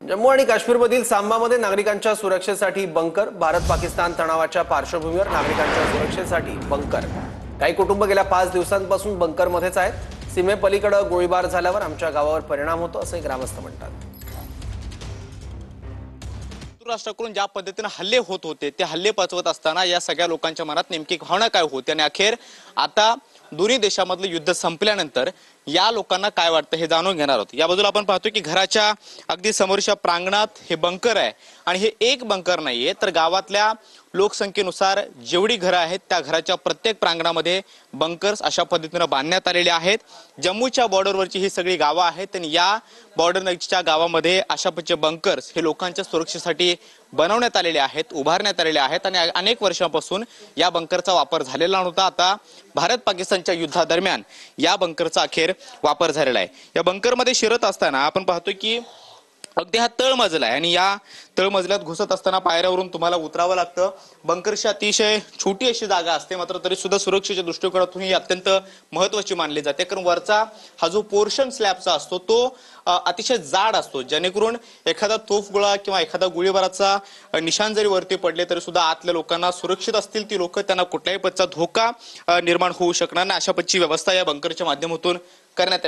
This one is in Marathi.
जम्मू आणि काश्मीरमधील सांबामध्ये नागरिकांच्या सुरक्षेसाठी बंकर। भारत-पाकिस्तान तणावाच्या पार्श्वभूमीवर नागरिकांच्या सुरक्षेसाठी बंकर। काही कुटुंब गेल्या 5 दिवसांपासून बंकरमध्येच आहेत। सीमेपलीकडे गोळीबार झाल्यावर आमच्या गावावर परिणाम होतो असे ग्रामस्थ म्हणतात। राष्ट्राकडून ज्या पद्धतीने हल्ले होत होते ते हल्ले पचवत असताना या सगळ्या लोकांच्या मनात नेमकी भावना काय होती आणि अखेर आता दोन्ही देशांमधलं युद्ध संपल्यानंतर या लोकांना काय वाटतं हे जाणून घेणार आहोत। या बाजूला आपण पाहतो की घराच्या अगदी समोरच्या प्रांगणात हे बंकर आहे आणि हे एक बंकर नाहीये तर गावातल्या लोकसंख्येनुसार जेवढी घरं आहेत त्या घराच्या प्रत्येक प्रांगणामध्ये बंकर्स अशा पद्धतीने बांधण्यात आलेले आहेत। जम्मूच्या बॉर्डरवरची ही सगळी गावं आहेत आणि या बॉर्डरच्या गावामध्ये अशा प्रकारचे बंकर्स हे लोकांच्या सुरक्षेसाठी बनवण्यात आलेले आहेत, उभारण्यात आलेले आहेत आणि अनेक वर्षांपासून या बंकरचा वापर झालेला नव्हता। आता भारत पाकिस्तानच्या युद्धादरम्यान या बंकरचा अखेर वापर झालेला आहे। या बंकरमध्ये शिरत असताना आपण पाहतो की अगदी हा तळमजला आहे आणि या तळमजल्यात घुसत असताना पायऱ्यावरून तुम्हाला उतरावं लागतं। बंकरची अतिशय छोटी अशी जागा असते, मात्र तरी सुद्धा सुरक्षेच्या दृष्टिकोनातून ही अत्यंत महत्त्वाची मानली जाते, कारण वरचा हा जो पोर्शन स्लॅबचा असतो तो अतिशय जाड असतो, जेणेकरून एखादा तोफगोळा किंवा एखादा गोळीबाराचा निशाण जरी वरती पडले तरी सुद्धा आतल्या लोकांना सुरक्षित असतील ती लोक, त्यांना कुठल्याही पद्धतीचा धोका निर्माण होऊ शकणार नाही अशा पद्धतीची व्यवस्था या बंकरच्या माध्यमातून करण्यात